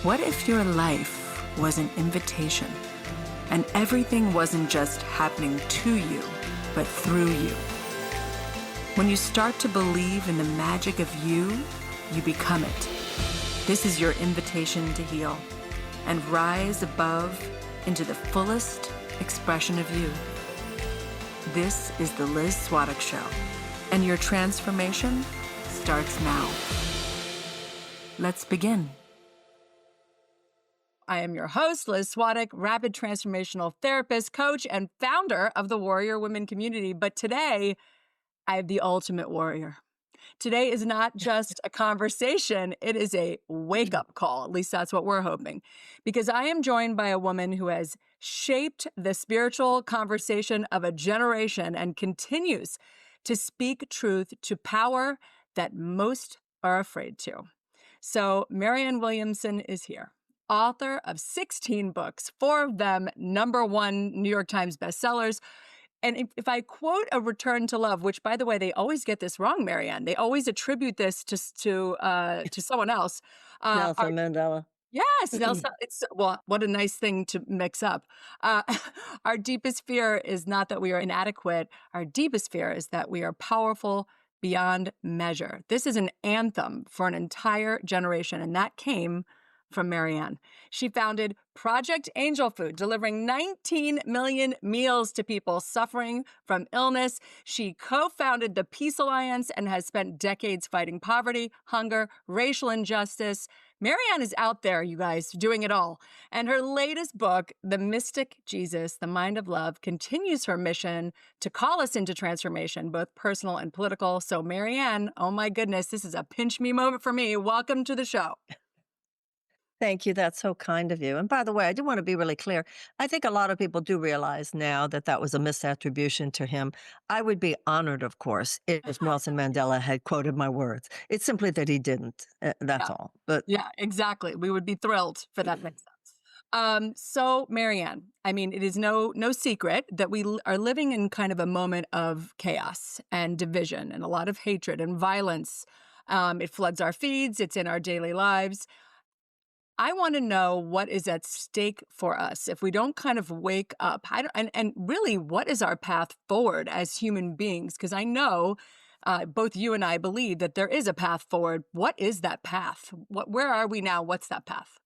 What if your life was an invitation and everything wasn't just happening to you, but through you? When you start to believe in the magic of you, you become it. This is your invitation to heal and rise above into the fullest expression of you. This is the Liz Svatek Show, and your transformation starts now. Let's begin. I am your host, Liz Svatek, rapid transformational therapist, coach, and founder of the Warrior Women community. But today, I have the ultimate warrior. Today is not just a conversation, it is a wake-up call. At least that's what we're hoping. Because I am joined by a woman who has shaped the spiritual conversation of a generation and continues to speak truth to power that most are afraid to. So Marianne Williamson is here. Author of 16 books, 4 of them #1 New York Times bestsellers. And if I quote A Return to Love, which, by the way, they always get this wrong, Marianne. They always attribute this to someone else. Nelson Mandela. Yes, Nelson. Well, what a nice thing to mix up. Uh, our deepest fear is not that we are inadequate. Our deepest fear is that we are powerful beyond measure. This is an anthem for an entire generation, and that came from Marianne. She founded Project Angel Food, delivering 19 million meals to people suffering from illness. She co-founded the Peace Alliance and has spent decades fighting poverty, hunger, racial injustice. Marianne is out there, you guys, doing it all. And her latest book, The Mystic Jesus, The Mind of Love, continues her mission to call us into transformation, both personal and political. So Marianne, oh my goodness, this is a pinch me moment for me. Welcome to the show. Thank you. That's so kind of you. And by the way, I do want to be really clear. I think a lot of people do realize now that that was a misattribution to him. I would be honored, of course, if Nelson Mandela had quoted my words. It's simply that he didn't. That's Yeah. all. But Yeah, exactly. We would be thrilled for that mix up. So Marianne, I mean, it is no secret that we are living in kind of a moment of chaos and division and a lot of hatred and violence. It floods our feeds. It's in our daily lives. I want to know what is at stake for us if we don't kind of wake up. And really, what is our path forward as human beings? Because I know both you and I believe that there is a path forward. What is that path? Where are we now? What's that path?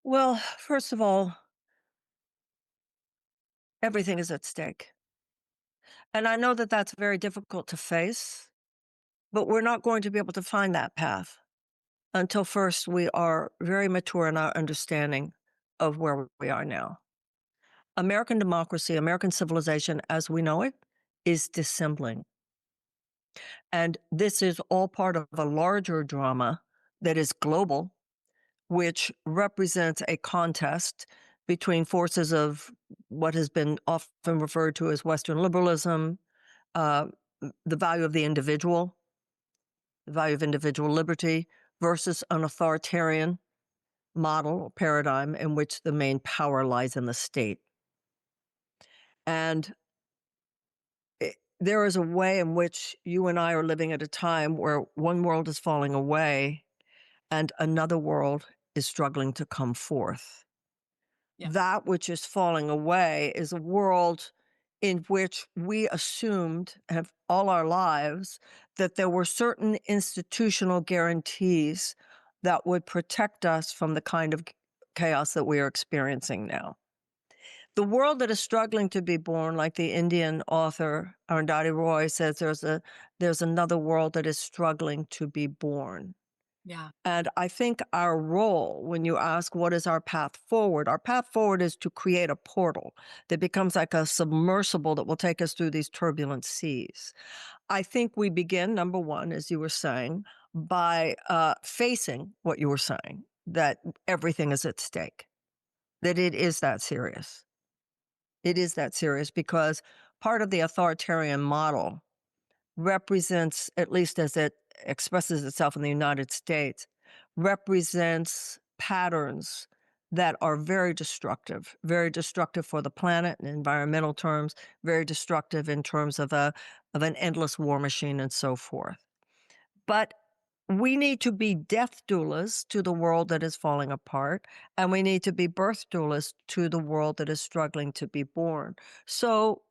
well, first of all, everything is at stake. And I know that that's very difficult to face, but we're not going to be able to find that path until first we are very mature in our understanding of where we are now. American democracy, American civilization as we know it, is dissembling. And this is all part of a larger drama that is global, which represents a contest between forces of what has been often referred to as Western liberalism, uh, the value of the individual, the value of individual liberty, versus an authoritarian model or paradigm in which the main power lies in the state. And there is a way in which you and I are living at a time where one world is falling away and another world is struggling to come forth. Yeah. That which is falling away is a world in which we assumed have all our lives that there were certain institutional guarantees that would protect us from the kind of chaos that we are experiencing now. The world that is struggling to be born, like the Indian author Arundhati Roy says, there's another world that is struggling to be born. Yeah. And I think our role, when you ask what is our path forward is to create a portal that becomes like a submersible that will take us through these turbulent seas. I think we begin, number one, as you were saying, by facing what you were saying, that everything is at stake, that it is that serious. It is that serious because part of the authoritarian model represents, at least as it expresses itself in the United States, represents patterns that are very destructive for the planet in environmental terms, very destructive in terms of an endless war machine and so forth. But we need to be death doulas to the world that is falling apart, and we need to be birth doulas to the world that is struggling to be born. So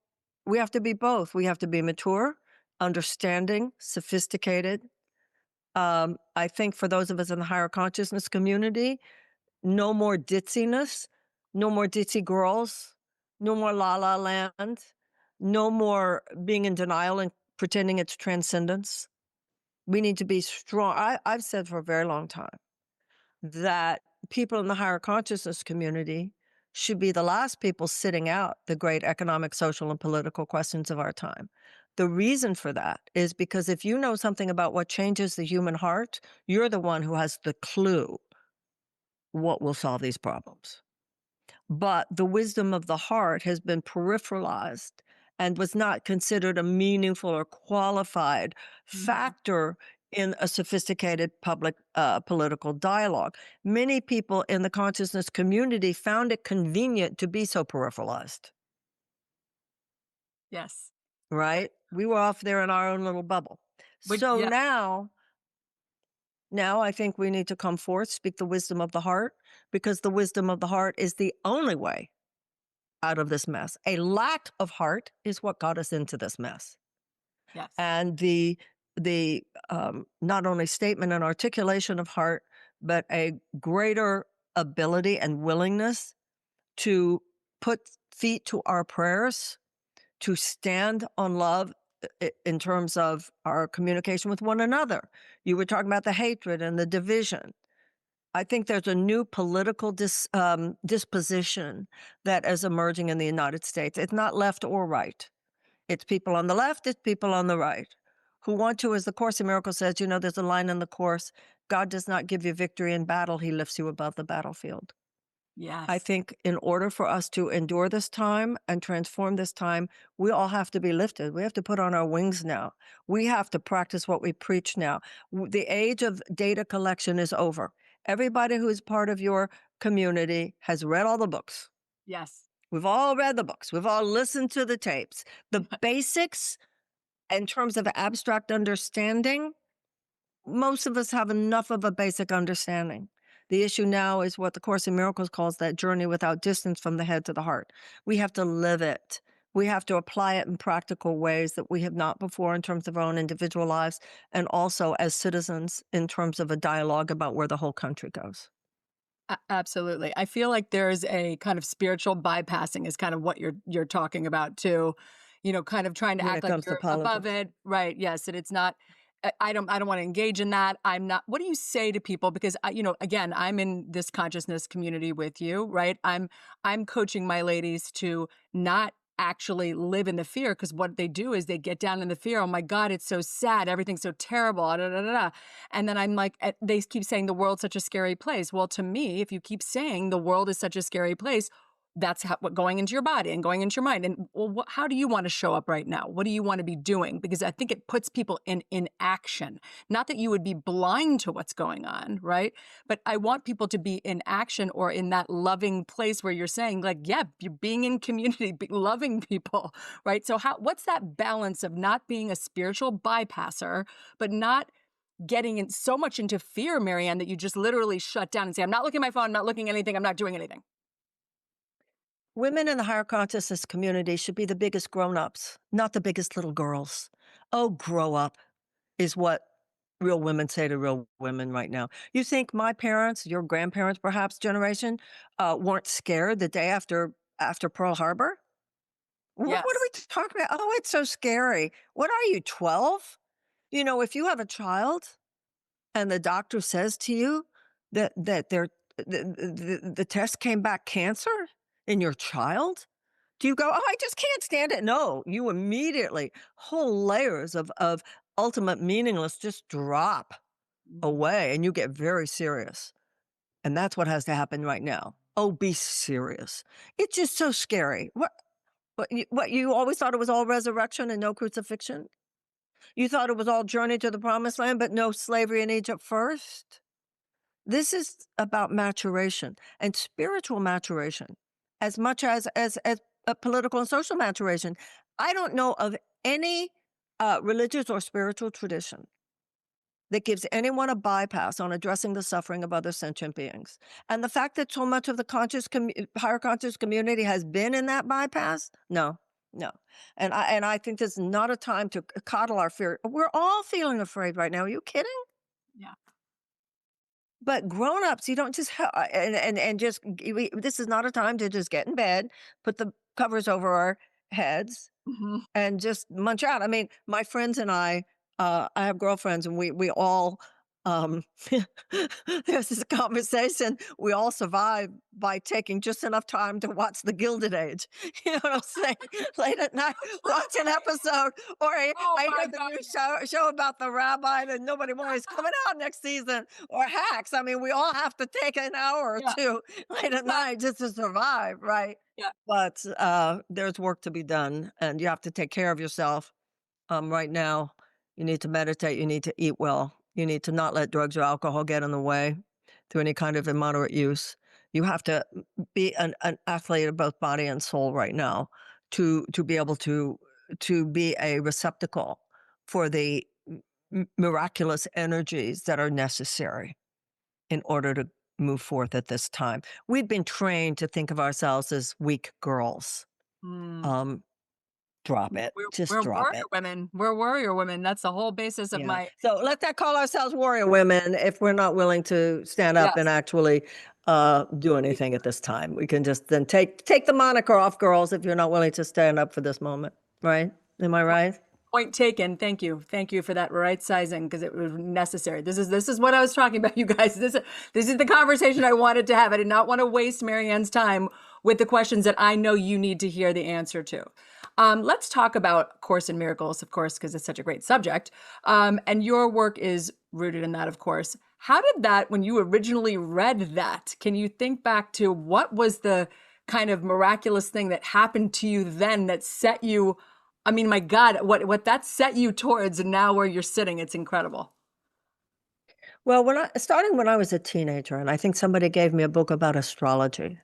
we have to be both. We have to be mature, understanding, sophisticated. I think for those of us in the higher consciousness community, no more ditziness, no more ditzy girls, no more la la land, no more being in denial and pretending it's transcendence. We need to be strong. I've said for a very long time that people in the higher consciousness community should be the last people sitting out the great economic, social, and political questions of our time. The reason for that is because if you know something about what changes the human heart, you're the one who has the clue what will solve these problems. But the wisdom of the heart has been peripheralized and was not considered a meaningful or qualified Mhm. factor in a sophisticated public political dialogue. Many people in the consciousness community found it convenient to be so peripheralized, Yes. right? We were off there in our own little bubble. So Yeah. now I think we need to come forth, speak the wisdom of the heart, because the wisdom of the heart is the only way out of this mess. A lack of heart is what got us into this mess. Yes. And the not only statement and articulation of heart, but a greater ability and willingness to put feet to our prayers, to stand on love in terms of our communication with one another. You were talking about the hatred and the division. I think there's a new political disposition that is emerging in the United States. It's not left or right. It's people on the left, it's people on the right who want to, as the Course in Miracles says, there's a line in the Course, God does not give you victory in battle, he lifts you above the battlefield. I Yes. think in order for us to endure this time and transform this time, we all have to be lifted. We have to put on our wings now. We have to practice what we preach now. The age of data collection is over. Everybody who is part of your community has read all the books. Yes. We've all read the books. We've all listened to the tapes. The basics in terms of abstract understanding, most of us have enough of a basic understanding. The issue now is what the Course in Miracles calls that journey without distance from the head to the heart. We have to live it. We have to apply it in practical ways that we have not before in terms of our own individual lives and also as citizens in terms of a dialogue about where the whole country goes. Absolutely. I feel like there's a kind of spiritual bypassing is kind of what you're talking about too. Kind of trying to When act it like comes to you're above politics. it. Right. Yes. And it's not I don't want to engage in that. I'm not what do you say to people? Because again, I'm in this consciousness community with you, right? I'm coaching my ladies to not actually live in the fear because what they do is they get down in the fear. Oh my God, it's so sad. Everything's so terrible. Da, da, da, da. And then I'm like, they keep saying the world's such a scary place. Well, to me, if you keep saying the world is such a scary place, that's what going into your body and going into your mind. And well, how do you want to show up right now? What do you want to be doing? Because I think it puts people in action. Not that you would be blind to what's going on, right? But I want people to be in action or in that loving place where you're saying, like, yeah, you're being in community, loving people, right? So what's that balance of not being a spiritual bypasser, but not getting in so much into fear, Marianne, that you just literally shut down and say, I'm not looking at my phone, I'm not looking at anything, I'm not doing anything. Women in the higher consciousness community should be the biggest grown-ups, not the biggest little girls. Oh, grow up is what real women say to real women right now. You think my parents, your grandparents perhaps generation, weren't scared the day after Pearl Harbor? What are Yes. we talking about? Oh, it's so scary. What are you, 12? If you have a child and the doctor says to you that the test came back cancer in your child, do you go, "Oh, I just can't stand it"? No, you immediately whole layers of ultimate meaningless just drop Mhm. away, and you get very serious, and that's what has to happen right now. Oh, be serious. It's just so scary. What you always thought it was all resurrection and no crucifixion? You thought it was all journey to the promised land, but no slavery in Egypt first? This is about maturation and spiritual maturation as much as political and social maturation. I don't know of any religious or spiritual tradition that gives anyone a bypass on addressing the suffering of other sentient beings. And the fact that so much of the higher conscious community has been in that bypass, no, no. And I think this is not a time to coddle our fear. We're all feeling afraid right now. Are you kidding? Yeah. But grown-ups, you don't just and just this is not a time to just get in bed, put the covers over our heads, Mhm. and just munch out. I mean, my friends and I have girlfriends, and we all, um, there's this conversation. We all survive by taking just enough time to watch The Gilded Age. You know what I'm saying? Late at night, watch an episode, or Oh I my heard the god, new yeah. show about the rabbi that nobody wanted is coming out next season, or Hacks. I mean, we all have to take an hour or Yeah, two late at yeah, night just to survive, right? yeah. But there's work to be done, and you have to take care of yourself. Right now, you need to meditate, you need to eat well, you need to not let drugs or alcohol get in the way through any kind of immoderate use. You have to be an athlete of both body and soul right now to be able to be a receptacle for the miraculous energies that are necessary in order to move forth at this time. We've been trained to think of ourselves as weak girls. Mm. Um, Drop it. Just We're drop warrior it. women. We're warrior women. That's the whole basis of Yeah. my So let's not call ourselves warrior women if we're not willing to stand up and yes. actually do anything at this time. We can just then take the moniker off, girls, if you're not willing to stand up for this moment. Right? Am I right? Point taken. Thank you. Thank you for that right sizing because it was necessary. This is what I was talking about, you guys. This is the conversation I wanted to have. I did not want to waste Marianne's time with the questions that I know you need to hear the answer to. Let's talk about Course in Miracles, of course, because it's such a great subject. And your work is rooted in that, of course. How did that, when you originally read that, can you think back to what was the kind of miraculous thing that happened to you then that set you? I mean, my God, what that set you towards and now where you're sitting, it's incredible. Well, starting when I was a teenager, and I think somebody gave me a book about astrology.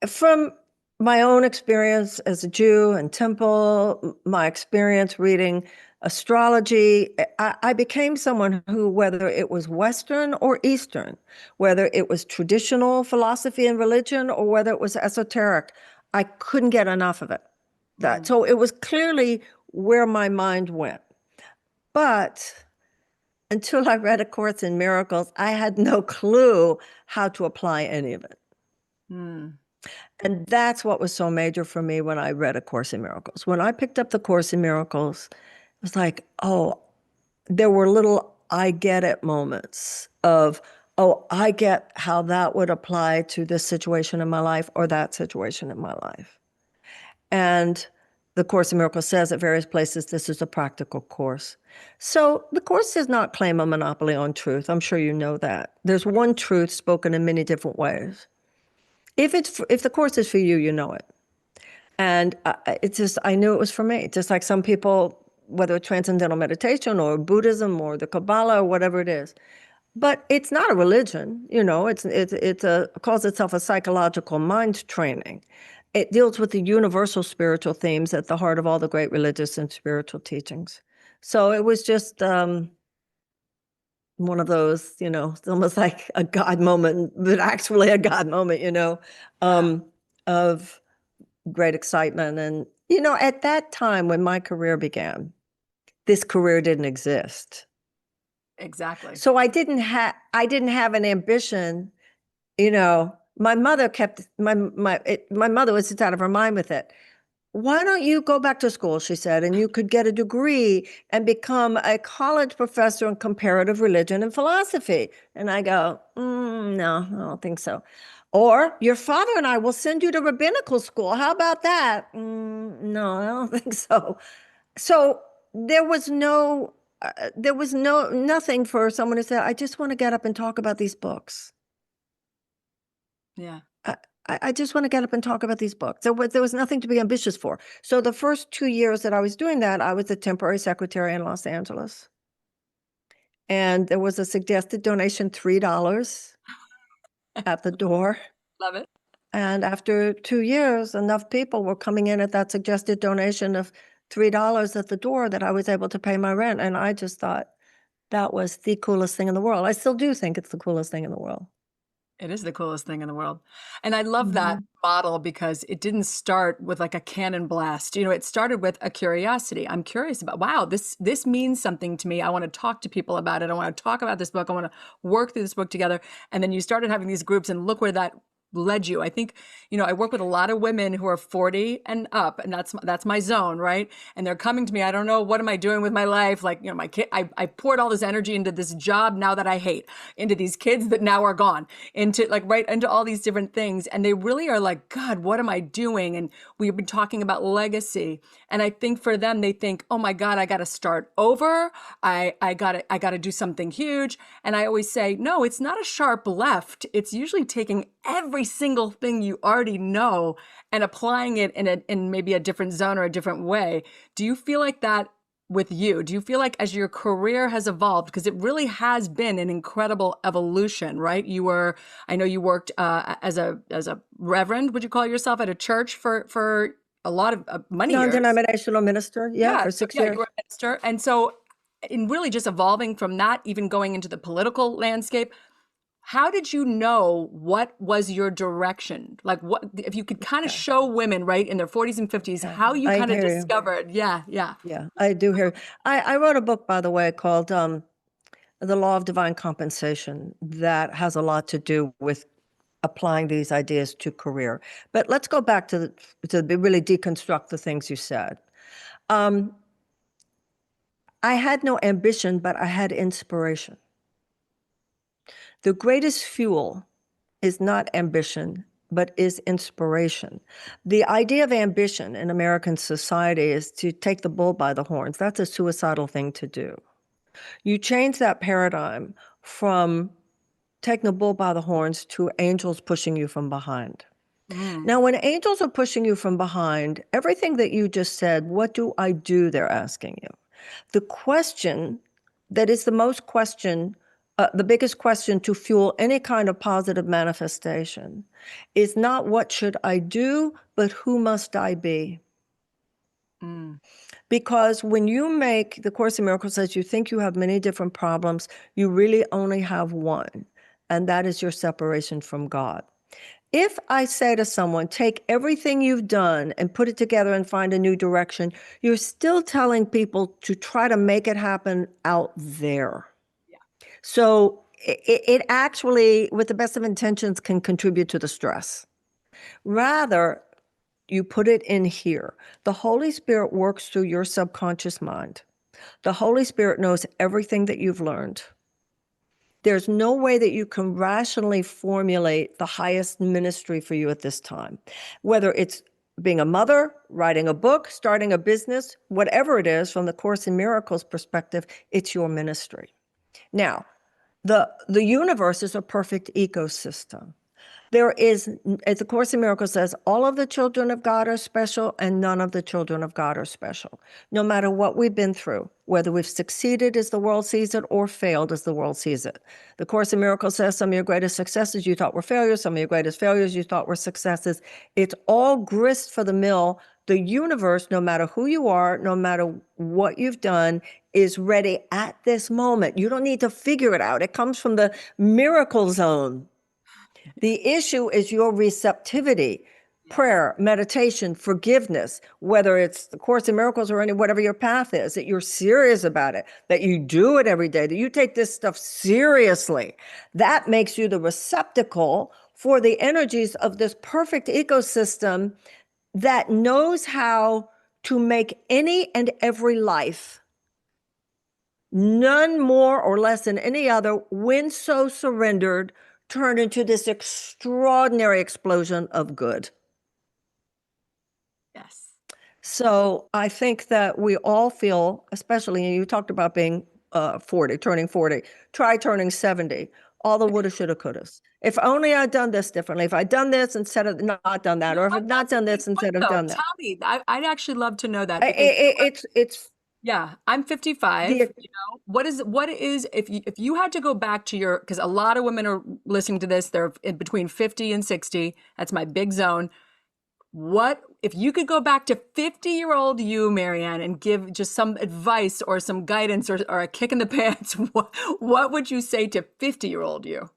From my own experience as a Jew in temple, my experience reading astrology, I became someone who, whether it was Western or Eastern, whether it was traditional philosophy and religion or whether it was esoteric, I couldn't get enough of it. Mm, So it was clearly where my mind went. But until I read A Course in Miracles, I had no clue how to apply any of it. mm, And that's what was so major for me when I read A Course in Miracles. When I picked up The Course in Miracles, it was like, oh, there were little I get it moments of, oh, I get how that would apply to this situation in my life or that situation in my life. And the Course in Miracles says at various places this is a practical course. So the Course does not claim a monopoly on truth. I'm sure you know that. There's one truth spoken in many different ways. If the Course is for you, you know it. And I knew it was for me. Just like some people, whether it's transcendental meditation or Buddhism or the Kabbalah or whatever it is. But it's not a religion, you know. It calls itself a psychological mind training. It deals with the universal spiritual themes at the heart of all the great religious and spiritual teachings. So it was just one of those, it's almost like a God moment, but actually a God moment, yeah, of great excitement. And, at that time when my career began, this career didn't exist. exactly. So I didn't have an ambition, my mother kept my mother was just out of her mind with it. Why don't you go back to school, she said, and you could get a degree and become a college professor in comparative religion and philosophy. And I go, no, I don't think so. Or your father and I will send you to rabbinical school. How about that? No, I don't think so. So there was nothing for someone to say, I just want to get up and talk about these books. Yeah. I, I just want to get up and talk about these books. There was nothing to be ambitious for. So the first 2 years that I was doing that, I was the temporary secretary in Los Angeles. And there was a suggested donation, $3 at the door. Love it. And after 2 years, enough people were coming in at that suggested donation of $3 at the door that I was able to pay my rent. And I just thought, that was the coolest thing in the world. I still do think it's the coolest thing in the world. It is the coolest thing in the world. And I love that Mhm. model because it didn't start with like a cannon blast. You know, it started with a curiosity. I'm curious about, wow, this means something to me. I want to talk to people about it. I want to talk about this book. I want to work through this book together. And then you started having these groups and look where that led you. I think, you know, I work with a lot of women who are 40 and up, and that's my zone, right? And they're coming to me, I don't know, what am I doing with my life? Like, you know, my kid, I poured all this energy into this job now that I hate, into these kids that now are gone, into like right into all these different things. And they really are like, God, what am I doing? And we've been talking about legacy. And I think for them, they think, oh my God, I got to start over. I got to do something huge. And I always say, no, it's not a sharp left. It's usually taking every single thing you already know and applying it in maybe a different zone or a different way. Do you feel like that with you? Do you feel like as your career has evolved, because it really has been an incredible evolution, right? I know you worked as a reverend, would you call yourself, at a church for a lot of many years? Non-denominational minister, yeah, Yeah, for so 6 yeah, you were years. a minister. And so in really just evolving from that, even going into the political landscape, how did you know what was your direction? Like what, if you could kind of Yeah, show women, right, in their 40s and 50s, yeah, how you I kind of hear you. discovered, yeah, yeah. Yeah, I do hear you. I wrote a book, by the way, called, The Law of Divine Compensation that has a lot to do with applying these ideas to career. But let's go back to really deconstruct the things you said. Um, I had no ambition, but I had inspiration. The greatest fuel is not ambition, but is inspiration. The idea of ambition in American society is to take the bull by the horns. That's a suicidal thing to do. You change that paradigm from taking the bull by the horns to angels pushing you from behind. Mm, Now, when angels are pushing you from behind, everything that you just said, what do I do? They're asking you. The question that is the most question, the biggest question to fuel any kind of positive manifestation is not what should I do, but who must I be? mm, Because when you make, the Course in Miracles says you think you have many different problems, you really only have one, and that is your separation from God. If I say to someone, take everything you've done and put it together and find a new direction, you're still telling people to try to make it happen out there. yeah. So it actually, with the best of intentions, can contribute to the stress. Rather, you put it in here. The Holy Spirit works through your subconscious mind. The Holy Spirit knows everything that you've learned. There's no way that you can rationally formulate the highest ministry for you at this time. Whether it's being a mother, writing a book, starting a business, whatever it is, from the Course in Miracles perspective, it's your ministry. Now, the universe is a perfect ecosystem. There is, as the Course in Miracles says, all of the children of God are special and none of the children of God are special. No matter what we've been through, whether we've succeeded as the world sees it or failed as the world sees it. The Course in Miracles says some of your greatest successes you thought were failures, some of your greatest failures you thought were successes. It's all grist for the mill. The universe, no matter who you are, no matter what you've done, is ready at this moment. You don't need to figure it out. It comes from the miracle zone. The issue is your receptivity, Yes. prayer, meditation, forgiveness, whether it's the Course in Miracles or whatever your path is, that you're serious about it, that you do it every day, that you take this stuff seriously. That makes you the receptacle for the energies of this perfect ecosystem that knows how to make any and every life, none more or less than any other, when so surrendered, turn into this extraordinary explosion of good. Yes. So I think that we all feel, especially, and you talked about being 40, turning 40, try turning 70, all the woulda, shoulda, couldas. If only I'd done this differently, if I'd done this instead of not done that, You know or if what? I'd not That's a done big this point instead of though. done that. Tell me. I'd actually love to know that I- because it's yeah, I'm 55, the you know. What is if you had to go back to your, because a lot of women are listening to this, they're in between 50 and 60. That's my big zone. What if you could go back to 50-year-old you, Marianne, and give just some advice or some guidance or a kick in the pants, what would you say to 50-year-old you?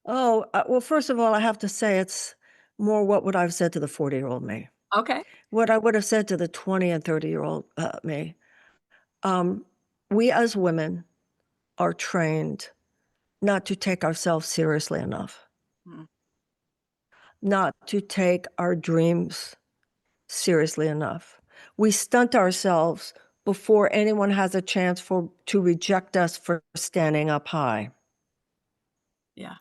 Oh, well, first of all, I have to say it's more what would I have said to the 40-year-old me. Okay. What I would have said to the 20 and 30-year-old me. Um, we as women are trained not to take ourselves seriously enough, Mm, not to take our dreams seriously enough. We stunt ourselves before anyone has a chance to reject us for standing up high, yeah.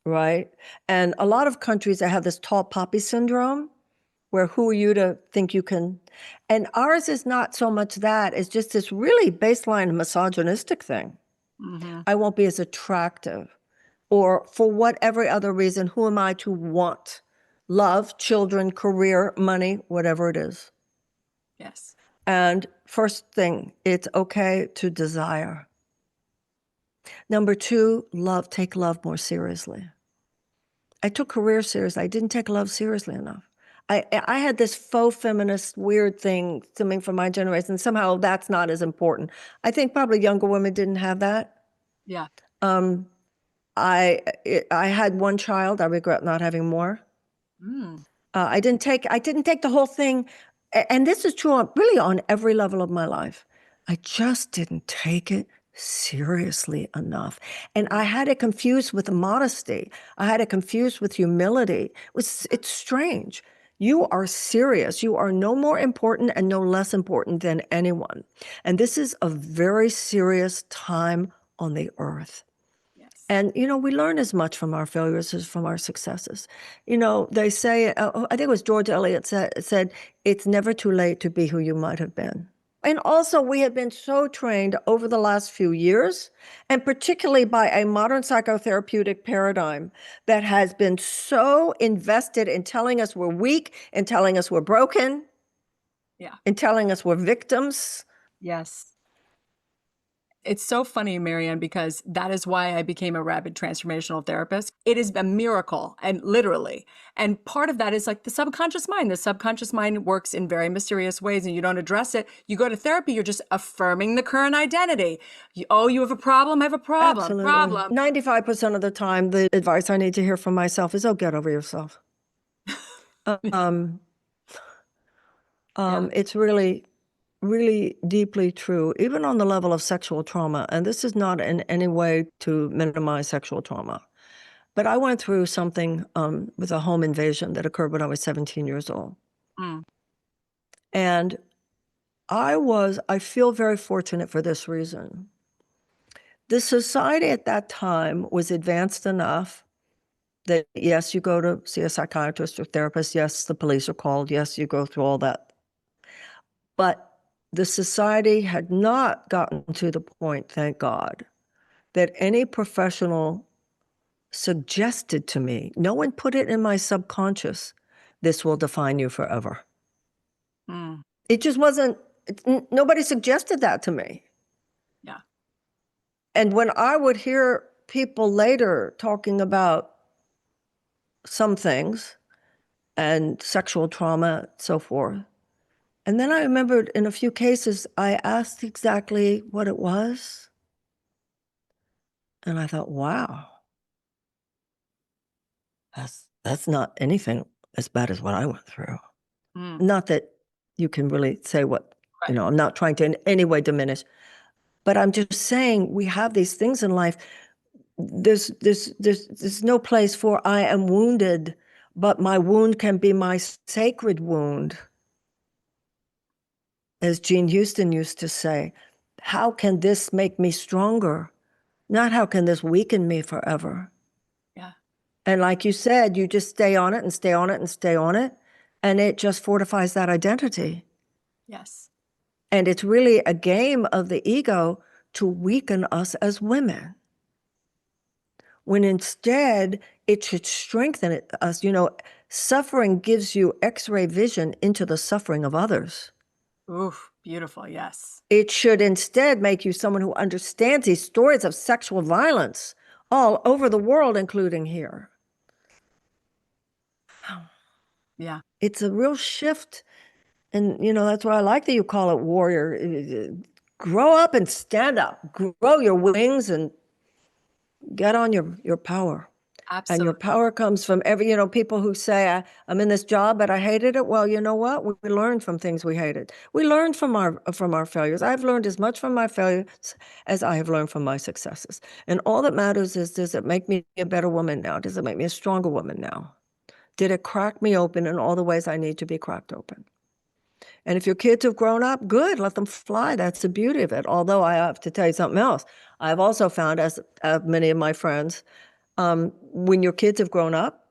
right? And a lot of countries that have this tall poppy syndrome, where who are you to think you can? And ours is not so much that, it's just this really baseline misogynistic thing. Mm-hmm. I won't be as attractive. Or for whatever other reason, who am I to want love, children, career, money, whatever it is? Yes. And first thing, it's okay to desire. Number two, love, take love more seriously. I took career seriously. I didn't take love seriously enough. I had this faux feminist weird thing coming from my generation. Somehow that's not as important. I think probably younger women didn't have that. Yeah. Um, I had one child. I regret not having more. Mm, I didn't take the whole thing, and this is true really on every level of my life. I just didn't take it seriously enough. And I had it confused with modesty. I had it confused with humility. It's strange. You are serious. You are no more important and no less important than anyone. And this is a very serious time on the earth. yes. And, we learn as much from our failures as from our successes. They say, I think it was George Eliot said, it's never too late to be who you might have been. And also, we have been so trained over the last few years, and particularly by a modern psychotherapeutic paradigm that has been so invested in telling us we're weak, in telling us we're broken, Yeah. in telling us we're victims. Yes. It's so funny, Marianne, because that is why I became a rapid transformational therapist. It is a miracle, and literally. And part of that is like the subconscious mind. The subconscious mind works in very mysterious ways, and you don't address it. You go to therapy, you're just affirming the current identity. You have a problem, I have a problem, Absolutely. problem. 95% of the time, the advice I need to hear from myself is, oh, get over yourself. Yeah. It's really, really deeply true, even on the level of sexual trauma. And this is not in any way to minimize sexual trauma. But I went through something with a home invasion that occurred when I was 17 years old. Mm, And I feel very fortunate for this reason. The society at that time was advanced enough that, yes, you go to see a psychiatrist or therapist. Yes, the police are called. Yes, you go through all that. But the society had not gotten to the point, thank God, that any professional suggested to me, no one put it in my subconscious, this will define you forever. mm, It just wasn't, nobody suggested that to me. yeah. And when I would hear people later talking about some things and sexual trauma, so forth, and then I remembered in a few cases, I asked exactly what it was. And I thought, wow, that's not anything as bad as what I went through. Mm, Not that you can really say what, right. I'm not trying to in any way diminish, but I'm just saying we have these things in life. There's no place for I am wounded, but my wound can be my sacred wound. As Jean Houston used to say, how can this make me stronger? Not how can this weaken me forever? Yeah. And like you said, you just stay on it and stay on it and stay on it, and it just fortifies that identity. Yes. And it's really a game of the ego to weaken us as women, when instead it should strengthen us. Suffering gives you X-ray vision into the suffering of others. Oof. Beautiful. Yes. It should instead make you someone who understands these stories of sexual violence all over the world, including here. Yeah. It's a real shift. And, that's why I like that you call it warrior. Grow up and stand up. Grow your wings and get on your power. And your Absolutely. power comes from people who say, I'm in this job, but I hated it. Well, you know what? We learned from things we hated. We learned from our failures. I've learned as much from my failures as I have learned from my successes. And all that matters is, does it make me a better woman now? Does it make me a stronger woman now? Did it crack me open in all the ways I need to be cracked open? And if your kids have grown up, good, let them fly. That's the beauty of it. Although I have to tell you something else. I've also found, as many of my friends, when your kids have grown up,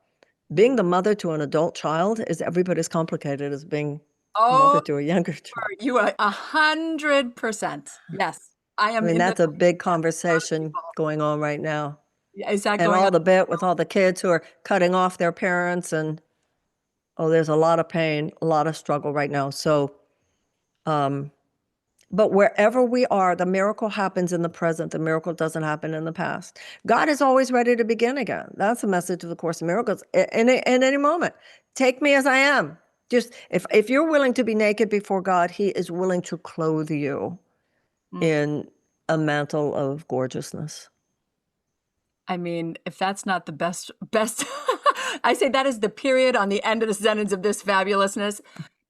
being the mother to an adult child is every bit as complicated as being a mother Oh, to a younger child. you are 100%. Yes. I I am mean, in the that's a big yeah, a lot of conversation people. going on right now. Is that And going on? all the bit with all the kids who are cutting off their parents, and there's a lot of pain, a lot of struggle right now. So, but wherever we are, the miracle happens in the present. The miracle doesn't happen in the past. God is always ready to begin again. That's the message of the Course in Miracles. In any moment, take me as I am. Just if you're willing to be naked before God, He is willing to clothe you Mm. in a mantle of gorgeousness. I mean, if that's not the best, I say that is the period on the end of the sentence of this fabulousness.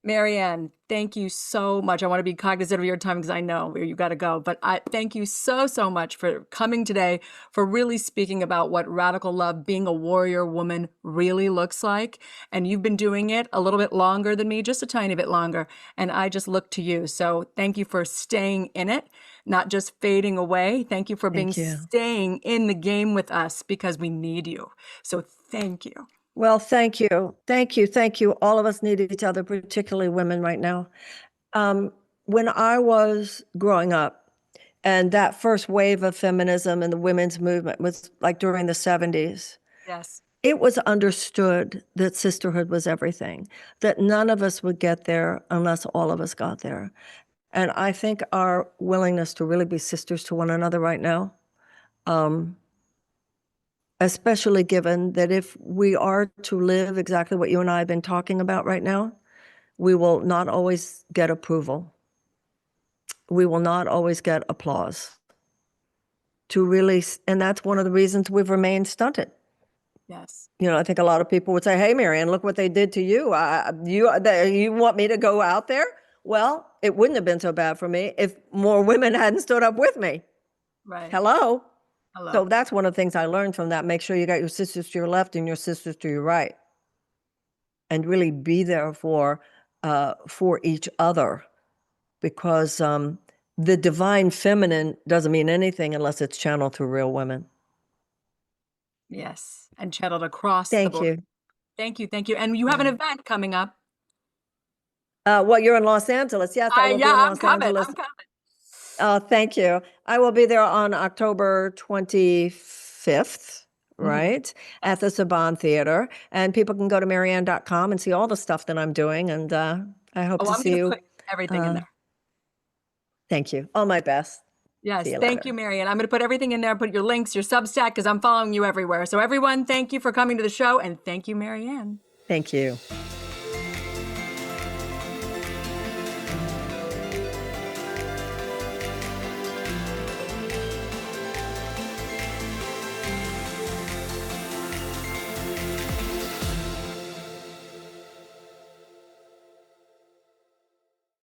Marianne, thank you so much. I want to be cognizant of your time because I know where you got to go. But I thank you so much for coming today, for really speaking about what radical love, being a warrior woman, really looks like. And you've been doing it a little bit longer than me, just a tiny bit longer. And I just look to you. So thank you for staying in it, not just fading away. Thank you for being Thank you. staying in the game with us because we need you. So thank you. Well, thank you. Thank you. Thank you. All of us need each other, particularly women right now. When I was growing up, and that first wave of feminism and the women's movement was like during the 70s, Yes. it was understood that sisterhood was everything, that none of us would get there unless all of us got there. And I think our willingness to really be sisters to one another right now, especially given that if we are to live exactly what you and I have been talking about right now, we will not always get approval. We will not always get applause. And that's one of the reasons we've remained stunted. Yes. I think a lot of people would say, "Hey, Marianne, look what they did to you. You want me to go out there?" Well, it wouldn't have been so bad for me if more women hadn't stood up with me. Right. Hello. Hello. So that's one of the things I learned from that. Make sure you got your sisters to your left and your sisters to your right, and really be there for each other, because the divine feminine doesn't mean anything unless it's channeled through real women. Yes. And channeled across the Thank board. you. Thank you. Thank you. And you have an event coming up. Well, you're in Los Angeles. Yes, I will be in I'm Los coming. Angeles. I'm coming. Oh, thank you. I will be there on October 25th, Mhm. right, at the Saban Theater. And people can go to Marianne.com and see all the stuff that I'm doing. And I hope Oh, to I'm see going to you. put everything in there. Thank you. All my best. See Yes. you Thank later. you, Marianne. I'm going to put everything in there, put your links, your Substack, because I'm following you everywhere. So everyone, thank you for coming to the show. And thank you, Marianne. Thank you.